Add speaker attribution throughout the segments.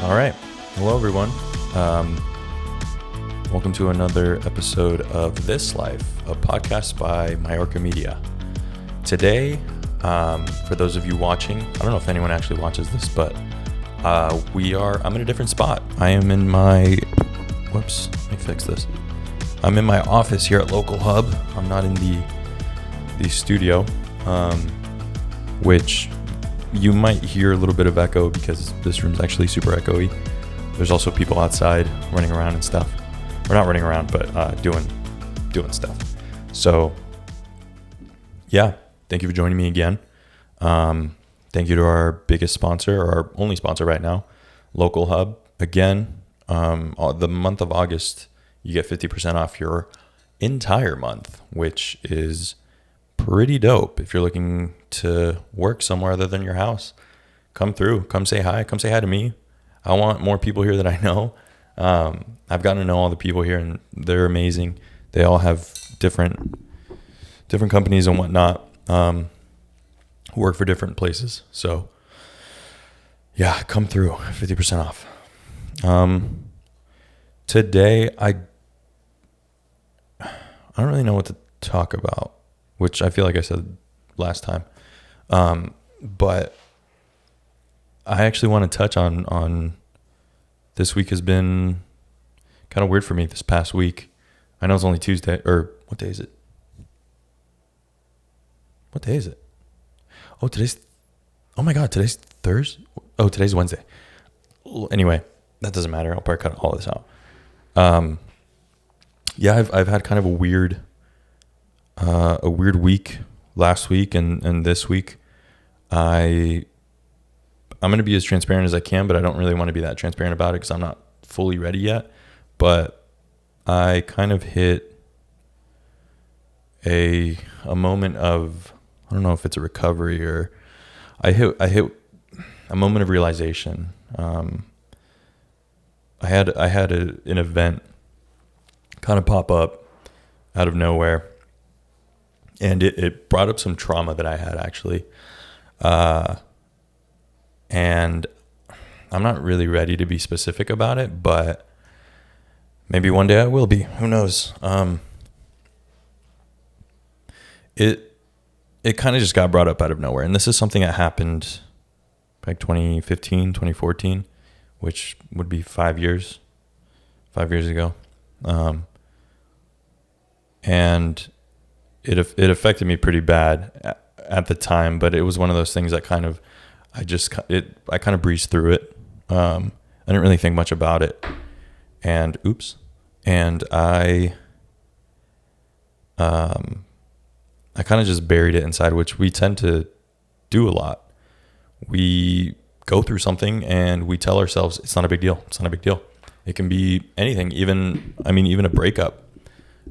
Speaker 1: All right. Hello, everyone. Welcome to another episode of ThisLife, a podcast by Mayorca Media. Today, for those of you watching, I don't know if anyone actually watches this, but I'm in a different spot. I am in my, let me fix this. I'm in my office here at Local Hub. I'm not in the studio, which you might hear a little bit of echo because this room's actually super echoey. There's also people outside running around and stuff. Or not running around, but doing stuff. So, yeah, thank you for joining me again. Thank you to our biggest sponsor, or our only sponsor right now, Local Hub. Again, the month of August, you get 50% off your entire month, which is pretty dope. If you're looking to work somewhere other than your house, come through, come say hi to me. I want more people here that I know. I've gotten to know all the people here and they're amazing. They all have different companies and whatnot, who work for different places. So yeah, come through, 50% off. Today, I don't really know what to talk about, which I feel like I said last time. But I actually want to touch on this week has been kind of weird for me this past week. I know it's only Tuesday, or what day is it? What day is it? Oh my God, today's Thursday? Oh, today's Wednesday. Anyway, that doesn't matter. I'll probably cut all this out. Yeah, I've had kind of a weird week last week and this week. I'm going to be as transparent as I can, but I don't really want to be that transparent about it because I'm not fully ready yet. But I kind of hit a moment of, I don't know if it's a recovery or I hit a moment of realization. I had an event kind of pop up out of nowhere, and it brought up some trauma that I had actually. And I'm not really ready to be specific about it, but maybe one day I will be. Who knows? It kind of just got brought up out of nowhere. And this is something that happened like 2015, 2014, which would be 5 years ago. And it affected me pretty bad at the time, but it was one of those things that I kind of breezed through it. I didn't really think much about it. And I kind of just buried it inside, which we tend to do a lot. We go through something and we tell ourselves it's not a big deal. It's not a big deal. It can be anything, even a breakup.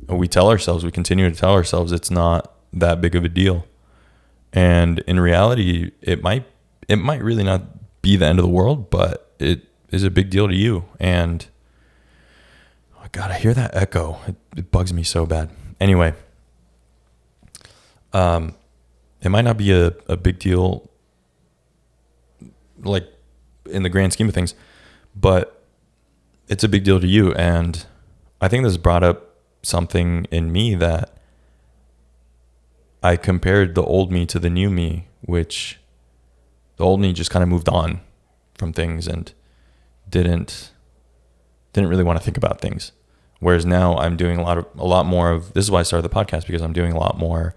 Speaker 1: We continue to tell ourselves it's not that big of a deal. And in reality, it might really not be the end of the world, but it is a big deal to you. And oh God, I hear that echo. It bugs me so bad. Anyway, it might not be a big deal, like in the grand scheme of things, but it's a big deal to you. And I think this brought up something in me that I compared the old me to the new me, which the old me just kind of moved on from things and didn't really want to think about things. Whereas now I'm doing a lot more of, this is why I started the podcast, because I'm doing a lot more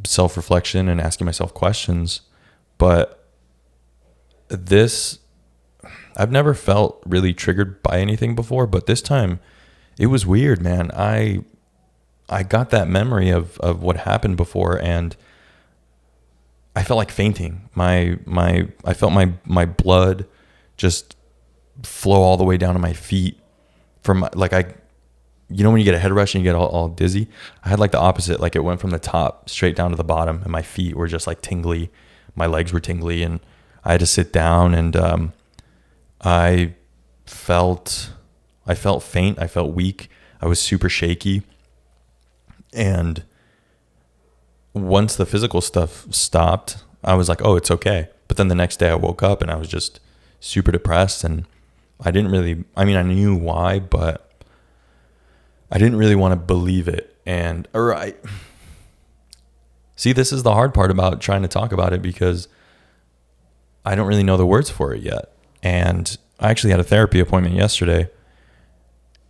Speaker 1: self-reflection and asking myself questions. But I've never felt really triggered by anything before, but this time it was weird, man. I got that memory of what happened before, and I felt like fainting. I felt my blood just flow all the way down to my feet from when you get a head rush and you get all dizzy. I had like the opposite. Like it went from the top straight down to the bottom, and my feet were just like tingly. My legs were tingly, and I had to sit down, and I felt faint. I felt weak. I was super shaky. And once the physical stuff stopped, I was like, oh, it's okay. But then the next day I woke up and I was just super depressed, and I knew why, but I didn't really want to believe it. And see, this is the hard part about trying to talk about it, because I don't really know the words for it yet. And I actually had a therapy appointment yesterday,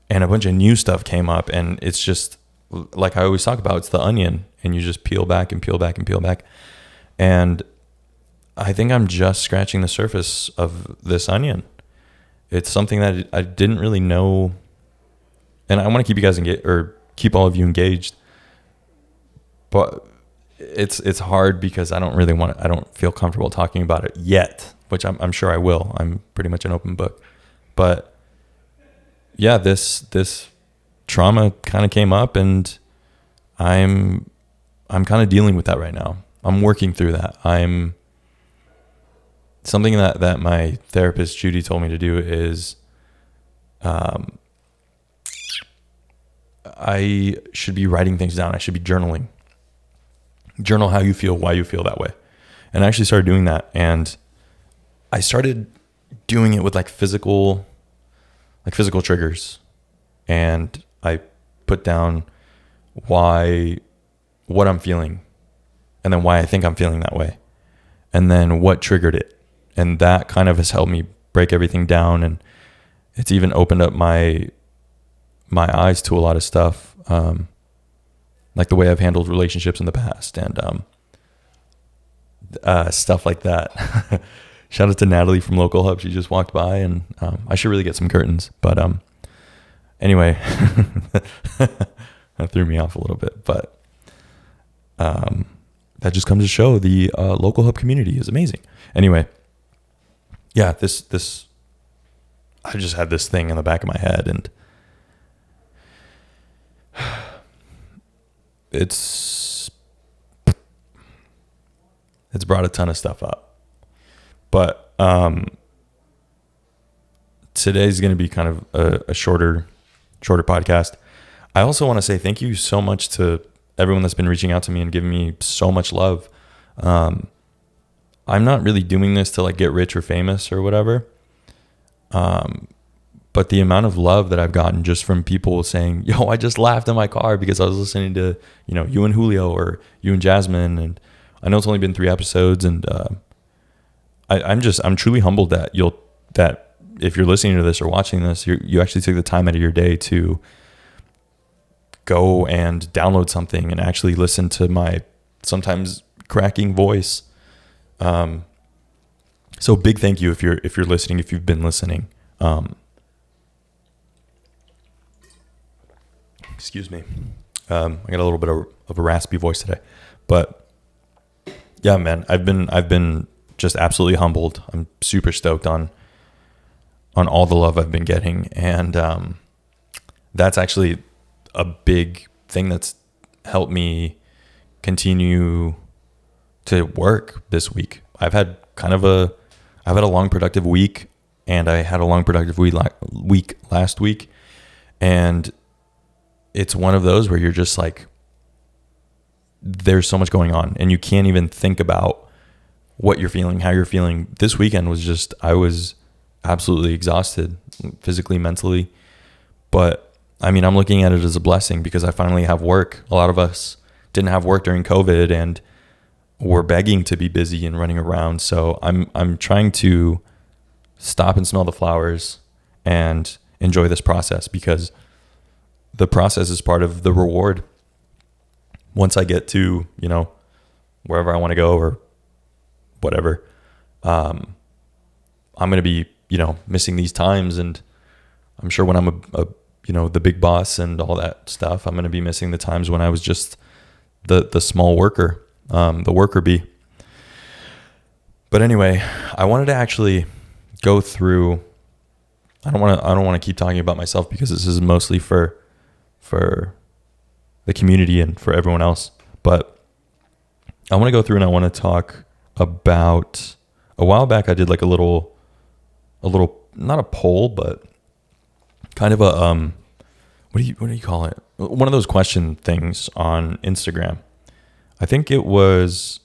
Speaker 1: and a bunch of new stuff came up, and it's just like I always talk about, it's the onion, and you just peel back and peel back and peel back. And I think I'm just scratching the surface of this onion. It's something that I didn't really know, and I want to keep you guys engaged, or keep all of you engaged. But it's hard because I don't feel comfortable talking about it yet, which I'm sure I will. I'm pretty much an open book. But yeah, this trauma kind of came up, and I'm kind of dealing with that right now. I'm working through that. Something that my therapist Judy told me to do is I should be writing things down. I should be journaling. Journal how you feel, why you feel that way. And I actually started doing that, and I started doing it with like physical triggers. And I put down what I'm feeling, and then why I think I'm feeling that way, and then what triggered it. And that kind of has helped me break everything down, and it's even opened up my eyes to a lot of stuff, like the way I've handled relationships in the past, and stuff like that. Shout out to Natalie from Local Hub. She just walked by, and I should really get some curtains. But anyway, that threw me off a little bit. But that just comes to show the Local Hub community is amazing. Anyway, yeah, this I just had this thing in the back of my head, and it's brought a ton of stuff up. But today's going to be kind of a shorter podcast. I also want to say thank you so much to everyone that's been reaching out to me and giving me so much love. I'm not really doing this to like get rich or famous or whatever. But the amount of love that I've gotten just from people saying, yo, I just laughed in my car because I was listening to, you and Julio, or you and Jasmine. And I know it's only been 3 episodes, and I'm truly humbled that if you're listening to this or watching this, you actually took the time out of your day to go and download something and actually listen to my sometimes cracking voice. So big thank you if you're listening, if you've been listening. Excuse me. I got a little bit of a raspy voice today, but yeah, man, I've been just absolutely humbled. I'm super stoked on all the love I've been getting. And, that's actually a big thing that's helped me continue to work this week. I've had a long productive week, and I had a long productive week last week. And it's one of those where you're just like, there's so much going on, and you can't even think about what you're feeling, how you're feeling. This weekend was I was absolutely exhausted, physically, mentally. But I mean, I'm looking at it as a blessing because I finally have work. A lot of us didn't have work during COVID, and we're begging to be busy and running around. So I'm trying to stop and smell the flowers and enjoy this process, because the process is part of the reward. Once I get to, wherever I want to go or whatever, I'm going to be, missing these times. And I'm sure when I'm the big boss and all that stuff, I'm going to be missing the times when I was just the small worker, the worker bee. But anyway, I wanted to actually go through, I don't want to keep talking about myself, because this is mostly for the community and for everyone else. But I want to go through, and I want to talk about, a while back I did like a little, not a poll, but kind of a, what do you call it? One of those question things on Instagram. I think it was,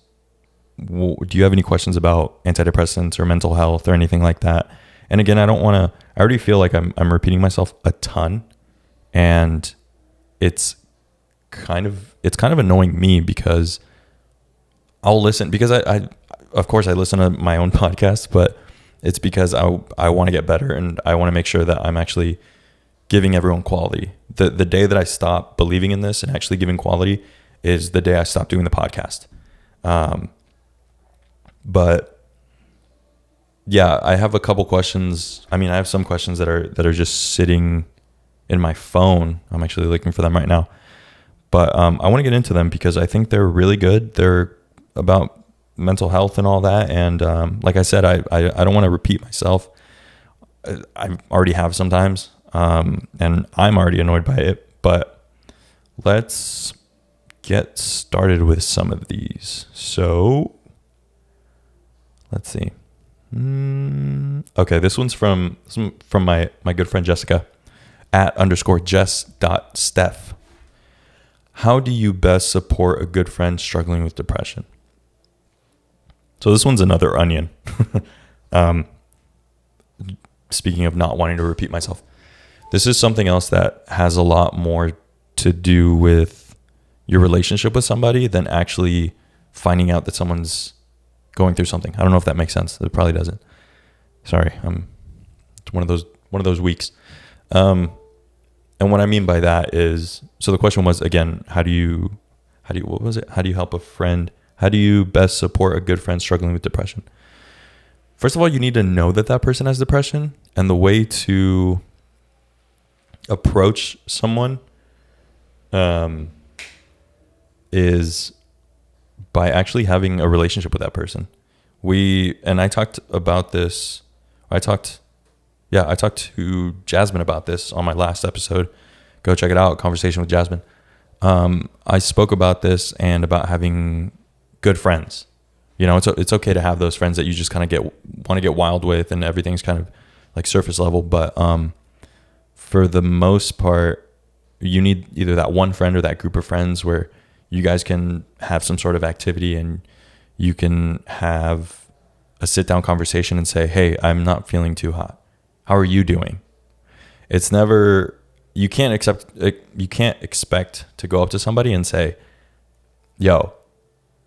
Speaker 1: do you have any questions about antidepressants or mental health or anything like that? And again, I already feel like I'm repeating myself a ton, and it's kind of annoying me because I'll listen, because I of course I listen to my own podcast, but it's because I want to get better, and I want to make sure that I'm actually giving everyone quality. The day that I stop believing in this and actually giving quality is the day I stop doing the podcast. But yeah, I have a couple questions. I mean, I have some questions that are just sitting in my phone. I'm actually looking for them right now. But I want to get into them because I think they're really good. They're about mental health and all that. And like I said, I don't want to repeat myself. I already have sometimes, and I'm already annoyed by it. But let's get started with some of these. So let's see. Okay, this one's from my good friend Jessica @_Jess.Steph. How do you best support a good friend struggling with depression? So this one's another onion. Speaking of not wanting to repeat myself, this is something else that has a lot more to do with your relationship with somebody than actually finding out that someone's going through something. I don't know if that makes sense. It probably doesn't. Sorry. It's one of those weeks. And what I mean by that is, so the question was, again, how do you help a friend? How do you best support a good friend struggling with depression? First of all, you need to know that person has depression, and the way to approach someone is by actually having a relationship with that person. I talked about this. I talked to Jasmine about this on my last episode. Go check it out. Conversation with Jasmine. I spoke about this and about having good friends. You know, it's okay to have those friends that you just kind of want to get wild with, and everything's kind of like surface level. But for the most part, you need either that one friend or that group of friends where you guys can have some sort of activity and you can have a sit-down conversation and say, hey, I'm not feeling too hot. How are you doing? It's never, you can't expect to go up to somebody and say, yo,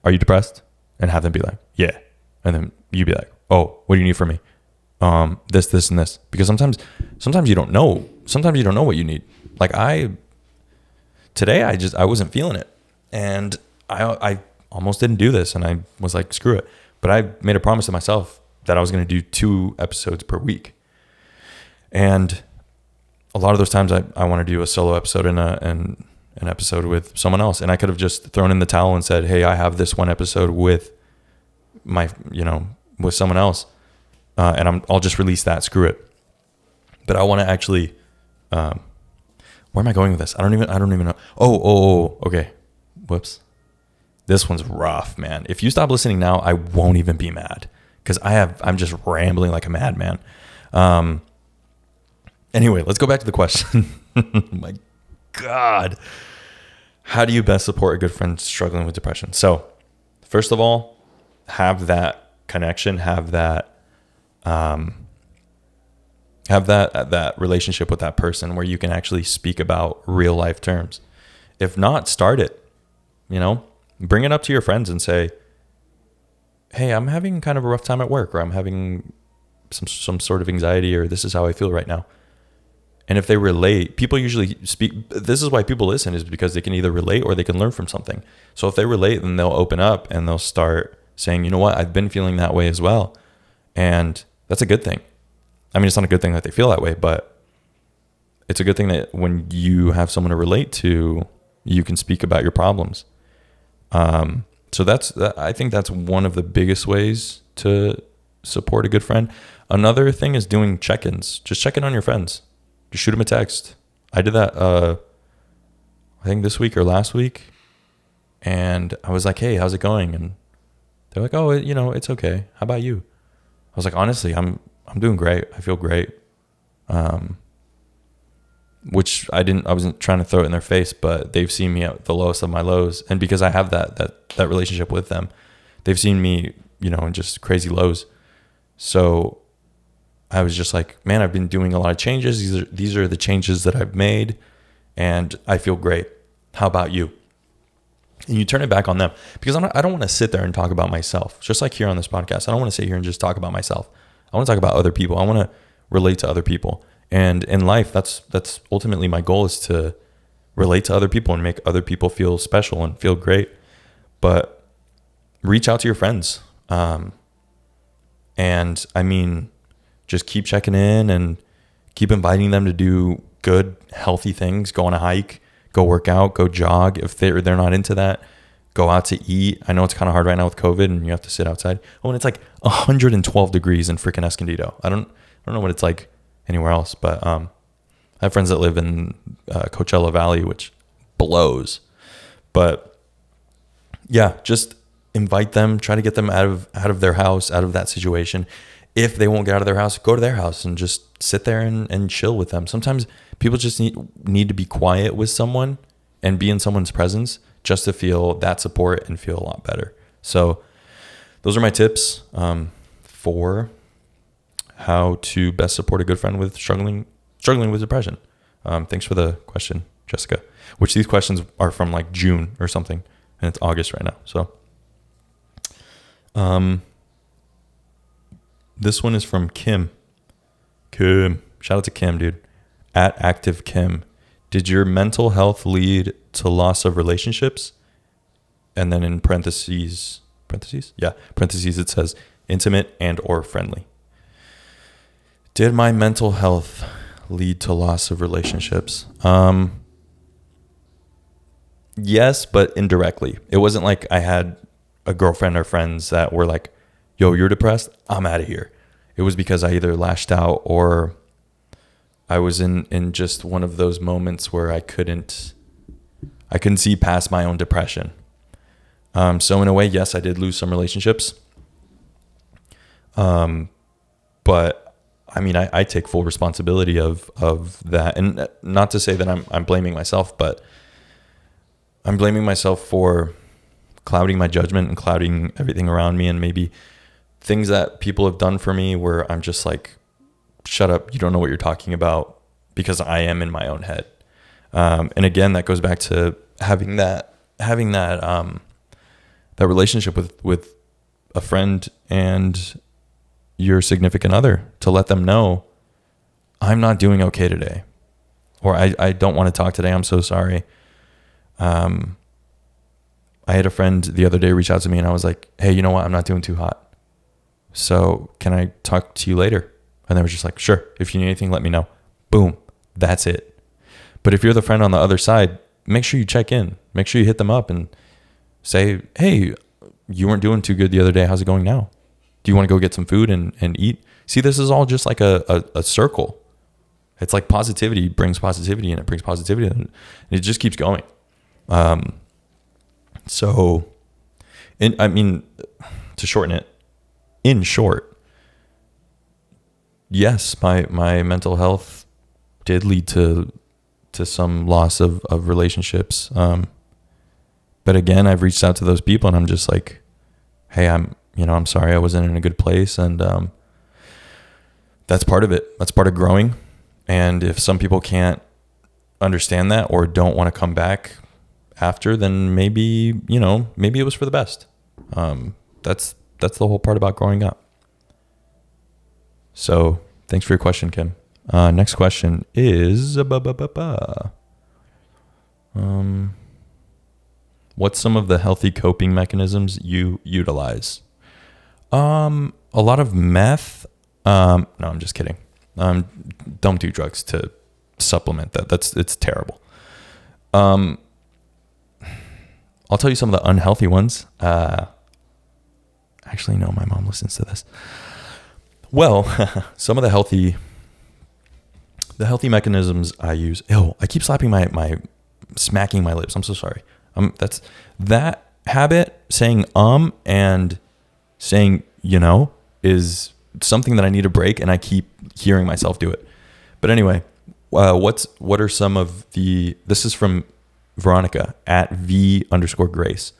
Speaker 1: are you depressed? And have them be like, yeah. And then you be like, oh, what do you need from me? This, and this. Because sometimes you don't know. Sometimes you don't know what you need. Like today I wasn't feeling it. And I almost didn't do this. And I was like, screw it. But I made a promise to myself that I was going to do 2 episodes per week. And a lot of those times I want to do a solo episode and an episode with someone else. And I could have just thrown in the towel and said, hey, I have this one episode with with someone else. And I'll just release that. Screw it. But I want to actually, where am I going with this? I don't even know. Oh, okay. Whoops. This one's rough, man. If you stop listening now, I won't even be mad because I'm just rambling like a madman. Anyway, let's go back to the question. My God. How do you best support a good friend struggling with depression? So, first of all, have that connection, have that relationship with that person where you can actually speak about real life terms. If not, start it. Bring it up to your friends and say, hey, I'm having kind of a rough time at work, or I'm having some sort of anxiety, or this is how I feel right now. And if they relate, people usually speak. This is why people listen, is because they can either relate or they can learn from something. So if they relate, then they'll open up and they'll start saying, you know what, I've been feeling that way as well. And that's a good thing. I mean, it's not a good thing that they feel that way, but it's a good thing that when you have someone to relate to, you can speak about your problems. So I think that's one of the biggest ways to support a good friend. Another thing is doing check-ins. Just check in on your friends. Just shoot them a text. I did that, I think this week or last week. And I was like, hey, how's it going? And they're like, oh, it's okay. How about you? I was like, honestly, I'm doing great. I feel great. Which I wasn't trying to throw it in their face, but they've seen me at the lowest of my lows. And because I have that relationship with them, they've seen me, in just crazy lows. So I was just like, man, I've been doing a lot of changes. These are the changes that I've made, and I feel great. How about you? And you turn it back on them, because I don't want to sit there and talk about myself. Just like here on this podcast, I don't want to sit here and just talk about myself. I want to talk about other people. I want to relate to other people. And in life, that's ultimately my goal, is to relate to other people and make other people feel special and feel great. But reach out to your friends. And I mean, just keep checking in and keep inviting them to do good, healthy things. Go on a hike, go work out, go jog. If they're not into that, go out to eat. I know it's kind of hard right now with COVID and you have to sit outside. Oh, and it's like 112 degrees in freaking Escondido. I don't know what it's like anywhere else, but I have friends that live in Coachella Valley, which blows. But yeah, just invite them, try to get them out of their house, out of that situation. If they won't get out of their house, go to their house and just sit there and chill with them. Sometimes people just need to be quiet with someone and be in someone's presence just to feel that support and feel a lot better. So those are my tips for how to best support a good friend with struggling with depression. Thanks for the question, Jessica, which these questions are from like June or something, and it's August right now. So this one is from Kim. Shout out to Kim, dude. At Active Kim. Did your mental health lead to loss of relationships? And then in parentheses, it says intimate and or friendly. Did my mental health lead to loss of relationships? Yes, but indirectly. It wasn't like I had a girlfriend or friends that were like, yo, you're depressed, I'm out of here. It was because I either lashed out or I was in just one of those moments where I couldn't see past my own depression. So in a way, yes, I did lose some relationships. But I mean, I take full responsibility of that. And not to say that I'm blaming myself, but I'm blaming myself for clouding my judgment and clouding everything around me, and maybe things that people have done for me where I'm just like, shut up, you don't know what you're talking about, because I am in my own head. And again, that goes back to having that relationship with a friend and your significant other, to let them know, I'm not doing okay today, or I don't want to talk today, I'm so sorry. I had a friend the other day reach out to me and I was like, hey, you know what? I'm not doing too hot. So can I talk to you later? And they were just like, sure. If you need anything, let me know. Boom. That's it. But if you're the friend on the other side, make sure you check in. Make sure you hit them up and say, hey, you weren't doing too good the other day. How's it going now? Do you want to go get some food and eat? See, this is all just like a circle. It's like positivity brings positivity, and it brings positivity, and it just keeps going. So, I mean, to shorten it, in short, yes, my mental health did lead to some loss of relationships. But again, I've reached out to those people and I'm just like, hey, I'm sorry I wasn't in a good place. And that's part of it. That's part of growing. And if some people can't understand that or don't want to come back after, then maybe it was for the best. That's the whole part about growing up. So thanks for your question, Kim. Next question is, what's some of the healthy coping mechanisms you utilize? A lot of meth. No, I'm just kidding. Don't do drugs to supplement that. It's terrible. I'll tell you some of the unhealthy ones. Actually, no, my mom listens to this. Well, some of the healthy mechanisms I use. Oh, I keep smacking my lips. I'm so sorry. That's that habit, saying and saying is something that I need to break, and I keep hearing myself do it. But anyway, what are some of the? This is from Veronica at V_Grace.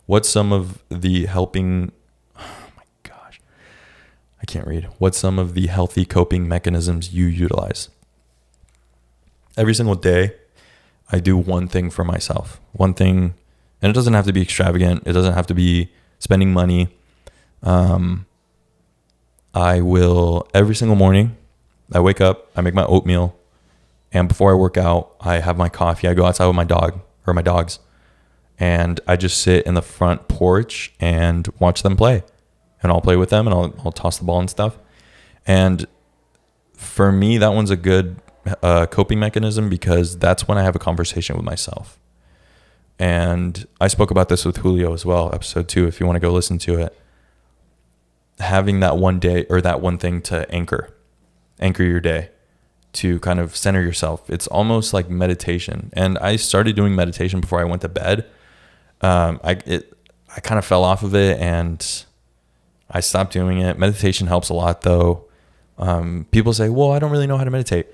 Speaker 1: What's some of the helping? Oh my gosh, I can't read. What's some of the healthy coping mechanisms you utilize? Every single day, I do one thing for myself. One thing, and it doesn't have to be extravagant. It doesn't have to be spending money. I will, every single morning, I wake up, I make my oatmeal, and before I work out, I have my coffee. I go outside with my dog, or my dogs, and I just sit in the front porch and watch them play. And I'll play with them, and I'll toss the ball and stuff. And for me, that one's a good coping mechanism, because that's when I have a conversation with myself. And I spoke about this with Julio as well, episode 2, if you want to go listen to it. Having that one day, or that one thing to anchor your day, to kind of center yourself. It's almost like meditation. And I started doing meditation before I went to bed. I kind of fell off of it, and I stopped doing it. Meditation helps a lot, though. People say, well, I don't really know how to meditate.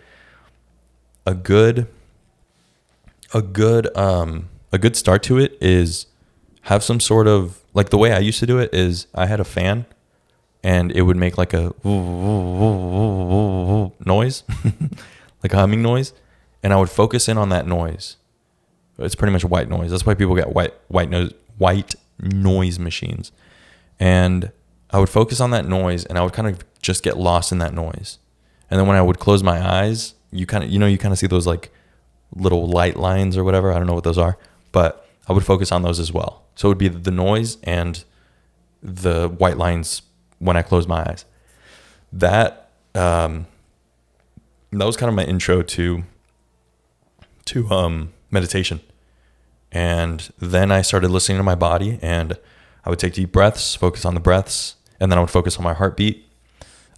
Speaker 1: A good start to it is have some sort of, like, the way I used to do it is I had a fan, and it would make like a noise, like a humming noise. And I would focus in on that noise. It's pretty much white noise. That's why people get white noise machines. And I would focus on that noise, and I would kind of just get lost in that noise. And then when I would close my eyes, you kind of see those like little light lines or whatever. I don't know what those are, but I would focus on those as well. So it would be the noise and the white lines when I close my eyes. That was kind of my intro to meditation. And then I started listening to my body, and I would take deep breaths, focus on the breaths, and then I would focus on my heartbeat.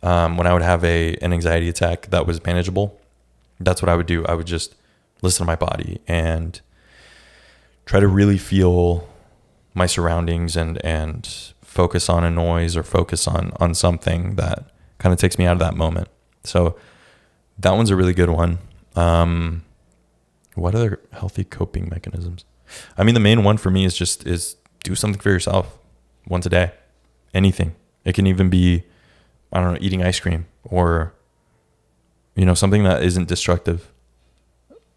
Speaker 1: When I would have an anxiety attack that was manageable, that's what I would do. I would just listen to my body and try to really feel my surroundings, and focus on a noise, or focus on something that kind of takes me out of that moment. So that one's a really good one. What other healthy coping mechanisms? I mean, the main one for me is do something for yourself once a day. Anything. It can even be, I don't know, eating ice cream, or, something that isn't destructive.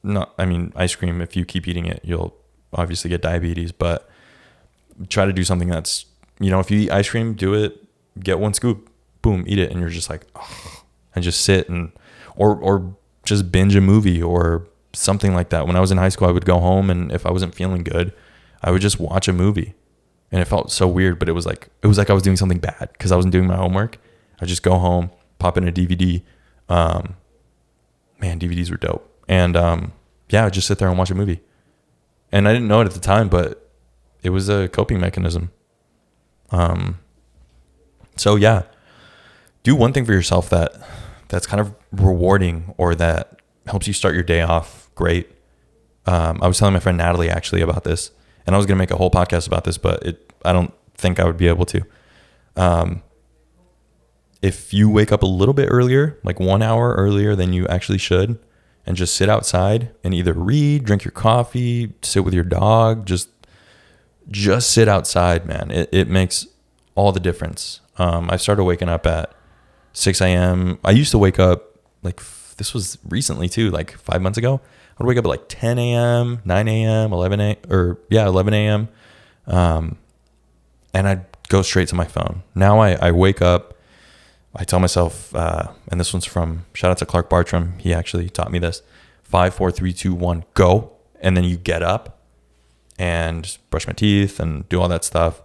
Speaker 1: Ice cream, if you keep eating it, you'll obviously get diabetes, but try to do something that's, if you eat ice cream, do it, get one scoop, boom, eat it. And you're just like, oh, and just sit or just binge a movie or something like that. When I was in high school, I would go home, and if I wasn't feeling good, I would just watch a movie. And it felt so weird, but it was like I was doing something bad because I wasn't doing my homework. I'd just go home, pop in a DVD. DVDs were dope. And I'd just sit there and watch a movie. And I didn't know it at the time, but it was a coping mechanism. Do one thing for yourself that's kind of rewarding, or that helps you start your day off great. I was telling my friend Natalie actually about this, and I was going to make a whole podcast about this, but I don't think I would be able to. If you wake up a little bit earlier, like 1 hour earlier than you actually should, and just sit outside and either read, drink your coffee, sit with your dog, just sit outside, man. It makes all the difference. I started waking up at 6 a.m. I used to wake up, this was recently too, like 5 months ago. I'd wake up at like 10 a.m., 9 a.m., 11 a.m. And I'd go straight to my phone. Now I wake up, I tell myself, and this one's from, shout out to Clark Bartram. He actually taught me this. 5, 4, 3, 2, 1, go. And then you get up and brush my teeth and do all that stuff.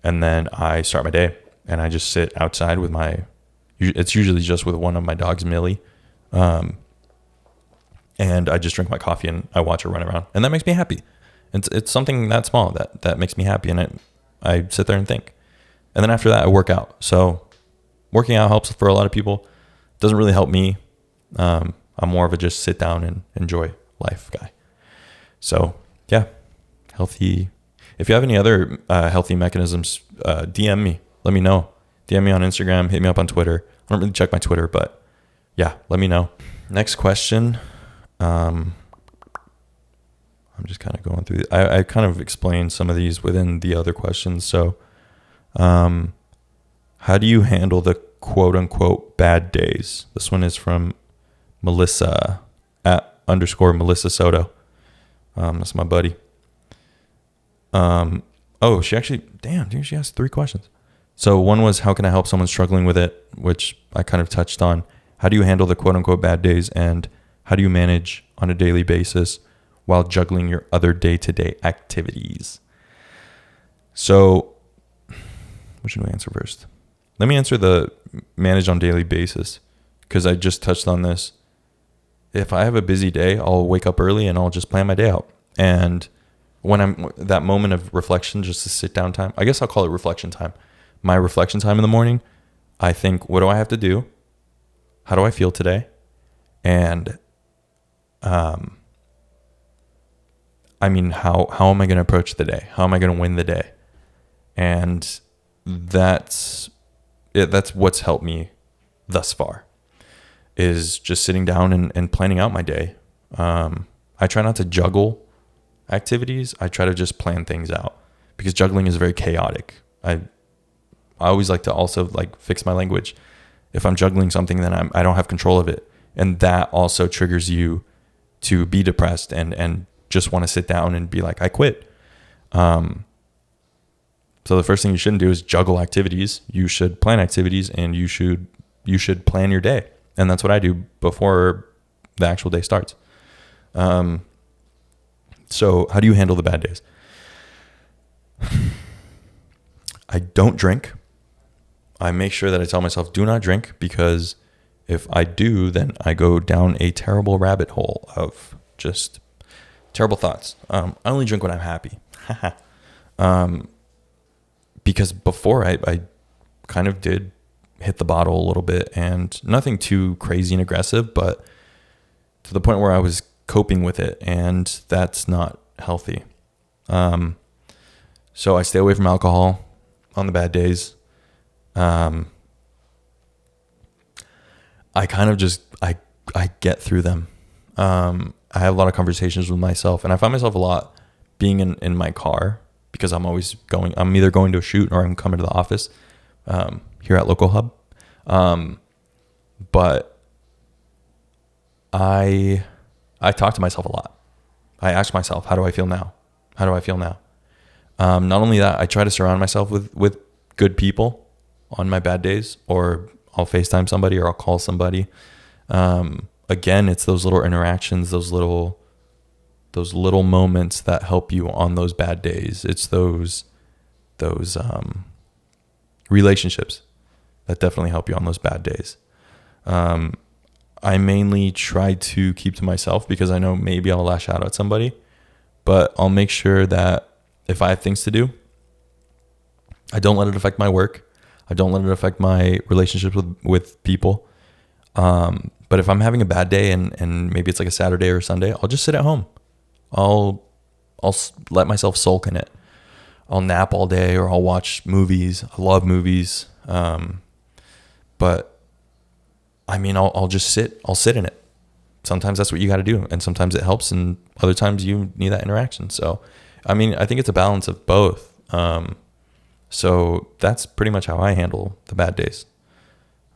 Speaker 1: And then I start my day, and I just sit outside with it's usually just with one of my dogs, Millie. And I just drink my coffee, and I watch her run around, and that makes me happy. It's something that small that makes me happy. And I sit there and think, and then after that I work out. So working out helps for a lot of people. Doesn't really help me. I'm more of a just sit down and enjoy life guy. So yeah, healthy. If you have any other healthy mechanisms, DM me. Let me know. DM me on Instagram. Hit me up on Twitter. I don't really check my Twitter, but yeah, let me know. Next question. I'm just kind of going through. I kind of explained some of these within the other questions. So, how do you handle the quote unquote bad days? This one is from Melissa at _ Melissa Soto. That's my buddy. She actually, damn, dude, she asked 3 questions. So one was, how can I help someone struggling with it? Which I kind of touched on. How do you handle the quote unquote bad days? And how do you manage on a daily basis while juggling your other day-to-day activities? So what should we answer first? Let me answer the manage on daily basis, because I just touched on this. If I have a busy day, I'll wake up early and I'll just plan my day out. And when I'm that moment of reflection, just to sit down time, I guess I'll call it reflection time. My reflection time in the morning, I think, what do I have to do? How do I feel today? And how am I going to approach the day? How am I going to win the day? And that's what's helped me thus far, is just sitting down and planning out my day. I try not to juggle activities. I try to just plan things out, because juggling is very chaotic. I always like to also fix my language. If I'm juggling something, then I don't have control of it. And that also triggers you to be depressed and just want to sit down and be like, I quit. So the first thing you shouldn't do is juggle activities. You should plan activities, and you should plan your day. And that's what I do before the actual day starts. So how do you handle the bad days? I don't drink. I make sure that I tell myself, do not drink, because if I do, then I go down a terrible rabbit hole of just terrible thoughts. I only drink when I'm happy. Because before I kind of did hit the bottle a little bit, and nothing too crazy and aggressive, but to the point where I was coping with it, and that's not healthy. So I stay away from alcohol on the bad days. I kind of just, I get through them. I have a lot of conversations with myself, and I find myself a lot being in my car, because I'm either going to a shoot or I'm coming to the office, here at Local Hub. But I talk to myself a lot. I ask myself, how do I feel now? How do I feel now? Not only that, I try to surround myself with good people on my bad days, or I'll FaceTime somebody, or I'll call somebody. Again, it's those little interactions, those little moments that help you on those bad days. It's those relationships that definitely help you on those bad days. I mainly try to keep to myself, because I know maybe I'll lash out at somebody, but I'll make sure that if I have things to do, I don't let it affect my work. I don't let it affect my relationships with people. But if I'm having a bad day and maybe it's like a Saturday or Sunday, I'll just sit at home. I'll let myself sulk in it. I'll nap all day, or I'll watch movies. I love movies. But I'll just sit. I'll sit in it. Sometimes that's what you got to do. And sometimes it helps. And other times you need that interaction. So, I think it's a balance of both. So that's pretty much how I handle the bad days.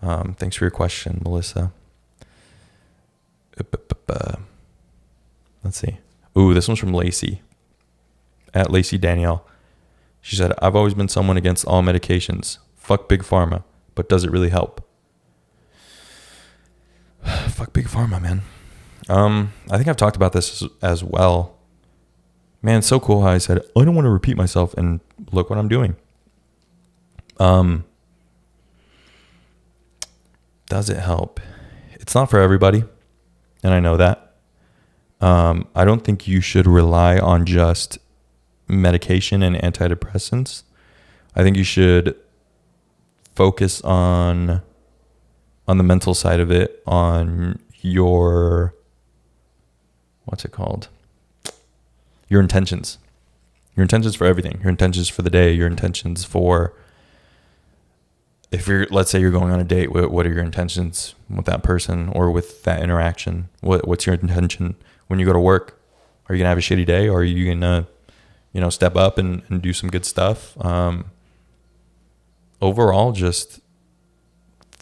Speaker 1: Thanks for your question, Melissa. Let's see. Ooh, this one's from Lacey. At Lacey Danielle. She said, I've always been someone against all medications. Fuck Big Pharma. But does it really help? Fuck Big Pharma, man. I think I've talked about this as well. Man, it's so cool how I said, I don't want to repeat myself, and look what I'm doing. Does it help? It's not for everybody, and I know that. I don't think you should rely on just medication and antidepressants. I think you should focus on the mental side of it, on your, what's it called? Your intentions. Your intentions for everything. Your intentions for the day. Your intentions for, let's say you're going on a date, what are your intentions with that person or with that interaction? What's your intention when you go to work? Are you going to have a shitty day, or are you going to, step up and do some good stuff? Overall, just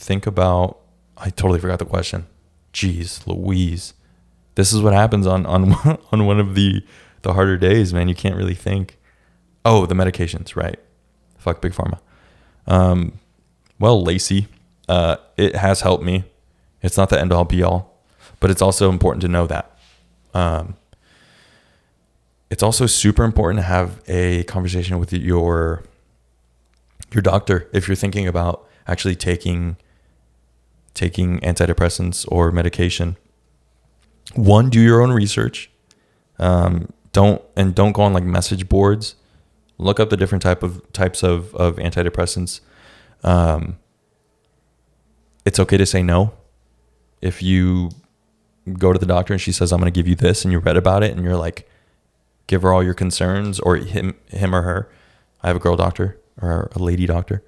Speaker 1: think about, I totally forgot the question. Jeez Louise. This is what happens on on one of the harder days, man. You can't really think. Oh, the medications, right? Fuck Big Pharma. Well, Lacey, it has helped me. It's not the end all be all, but it's also important to know that. It's also super important to have a conversation with your doctor if you're thinking about actually taking antidepressants or medication. One, do your own research. Don't go on like message boards. Look up the different types of antidepressants. It's okay to say no. If you go to the doctor and she says, I'm going to give you this, and you read about it and you're like, give her all your concerns, or him or her. I have a girl doctor or a lady doctor,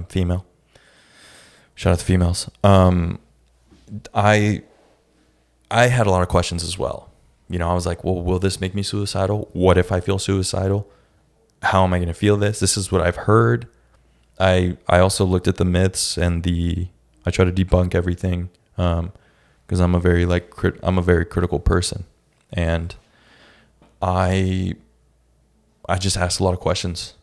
Speaker 1: female. Shout out to females. I had a lot of questions as well. You know, I was like, well, will this make me suicidal? What if I feel suicidal? How am I going to feel this? This is what I've heard. I also looked at the myths and I try to debunk everything, because I'm a very critical person, and I just asked a lot of questions,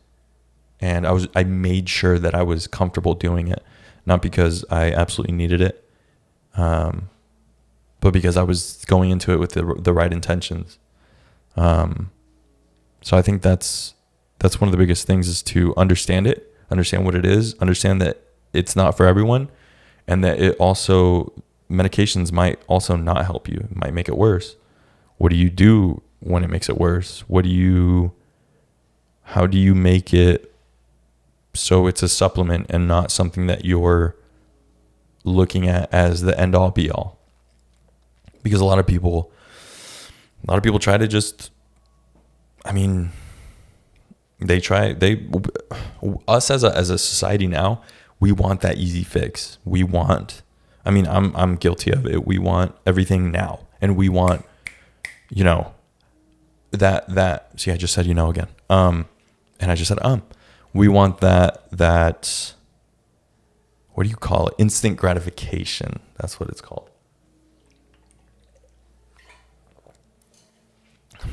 Speaker 1: and I made sure that I was comfortable doing it, not because I absolutely needed it, but because I was going into it with the right intentions. So I think that's one of the biggest things, is to understand it, understand what it is, understand that it's not for everyone, and that medications might also not help you. It might make it worse. What do you do when it makes it worse? How do you make it so it's a supplement and not something that you're looking at as the end all be all? Because a lot of people try to just, us as a society now, we want that easy fix. I'm guilty of it. We want everything now, and we want, that, see, I just said, again. And I just said, we want that, what do you call it? Instant gratification. That's what it's called.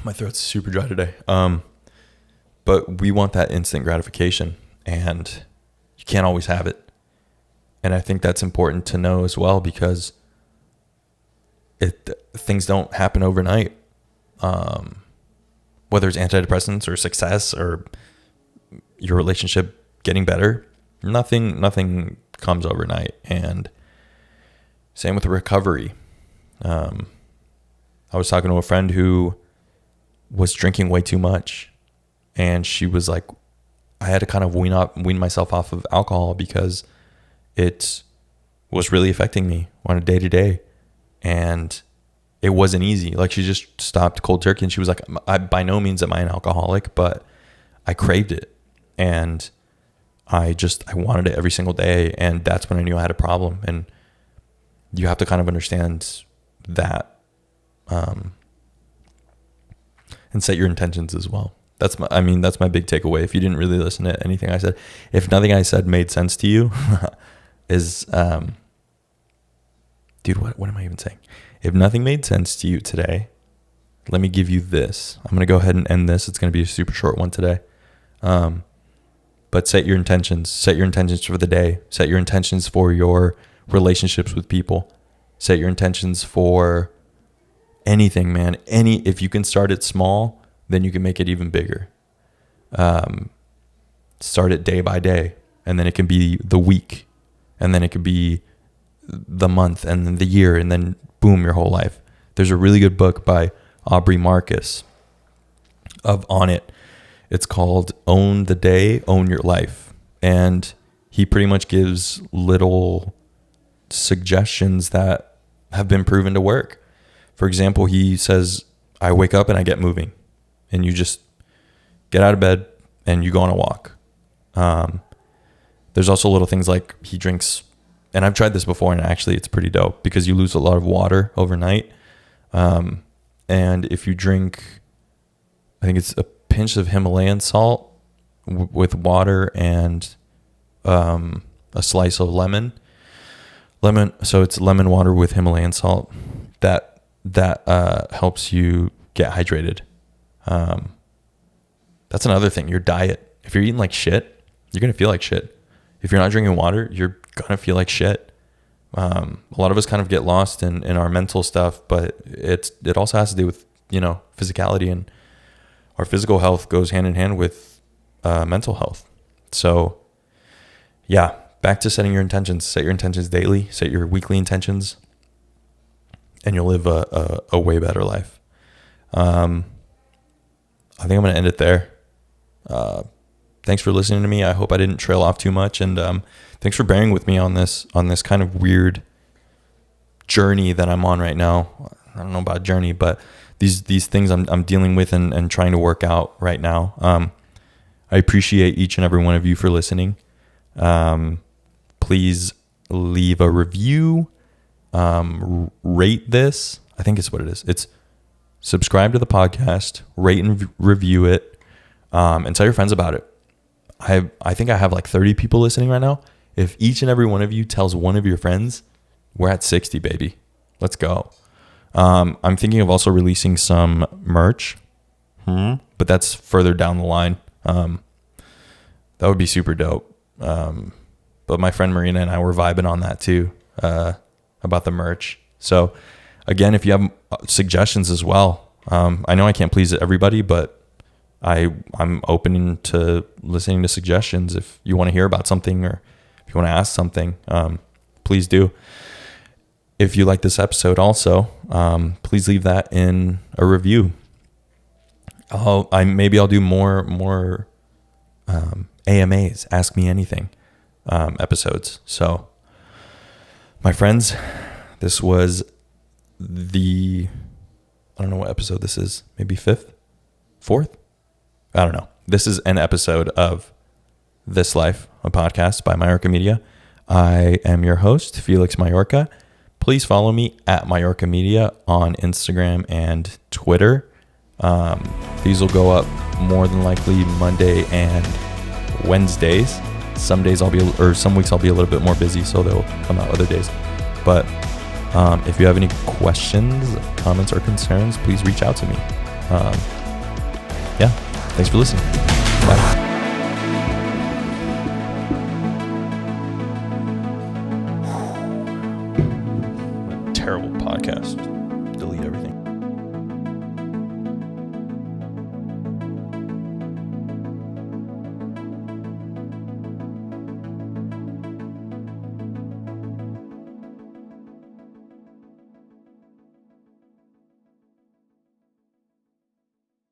Speaker 1: My throat's super dry today. But we want that instant gratification, and you can't always have it. And I think that's important to know as well, because things don't happen overnight. Whether it's antidepressants or success or your relationship getting better, nothing comes overnight. And same with the recovery. I was talking to a friend who was drinking way too much, and she was like, I had to kind of wean myself off of alcohol because it was really affecting me on a day-to-day, and it wasn't easy. Like, she just stopped cold turkey, and she was like, by no means am I an alcoholic, but I craved it, and I wanted it every single day, and that's when I knew I had a problem. And you have to kind of understand that, and set your intentions as well. That's my big takeaway. If you didn't really listen to anything I said, if nothing I said made sense to you, is, dude, what am I even saying? If nothing made sense to you today, let me give you this. I'm going to go ahead and end this. It's going to be a super short one today. But set your intentions. Set your intentions for the day. Set your intentions for your relationships with people. Set your intentions for anything, man. If you can start it small, then you can make it even bigger. Start it day by day, and then it can be the week, and then it could be the month, and then the year, and then boom, your whole life. There's a really good book by Aubrey Marcus on it. It's called Own the Day, Own Your Life. And he pretty much gives little suggestions that have been proven to work. For example, he says, I wake up and I get moving. And you just get out of bed and you go on a walk. There's also little things like he drinks, and I've tried this before, and actually it's pretty dope because you lose a lot of water overnight. And if you drink, I think it's a pinch of Himalayan salt with water and a slice of lemon, So it's lemon water with Himalayan salt that helps you get hydrated. That's another thing. Your diet. If you're eating like shit, you're gonna feel like shit. If you're not drinking water, you're gonna feel like shit. A lot of us kind of get lost in our mental stuff, but it also has to do with, physicality, and our physical health goes hand in hand with mental health. So yeah, back to setting your intentions. Set your intentions daily, set your weekly intentions, and you'll live a way better life. I think I'm going to end it there. Thanks for listening to me. I hope I didn't trail off too much, and thanks for bearing with me on this kind of weird journey that I'm on right now. I don't know about journey, but these things I'm dealing with and trying to work out right now. I appreciate each and every one of you for listening. Please leave a review, rate this. I think it's what it is. It's subscribe to the podcast, rate and review it, and tell your friends about it. I think I have like 30 people listening right now. If each and every one of you tells one of your friends, we're at 60, baby. Let's go. I'm thinking of also releasing some merch, but that's further down the line. That would be super dope. But my friend Marina and I were vibing on that too, about the merch. So again, if you have suggestions as well, I know I can't please everybody, but I'm open to listening to suggestions. If you want to hear about something, or if you want to ask something, please do. If you like this episode also, please leave that in a review. I'll do more AMAs, Ask Me Anything, episodes. So my friends, this was I don't know what episode this is, maybe 5th, 4th? I don't know. This is an episode of This Life, a podcast by Mayorca Media. I am your host, Felix Mayorca. Please follow me at Mayorca Media on Instagram and Twitter. These will go up more than likely Monday and Wednesdays. Some weeks I'll be a little bit more busy, so they'll come out other days. But if you have any questions, comments, or concerns, please reach out to me. Thanks for listening. Bye. Terrible podcast.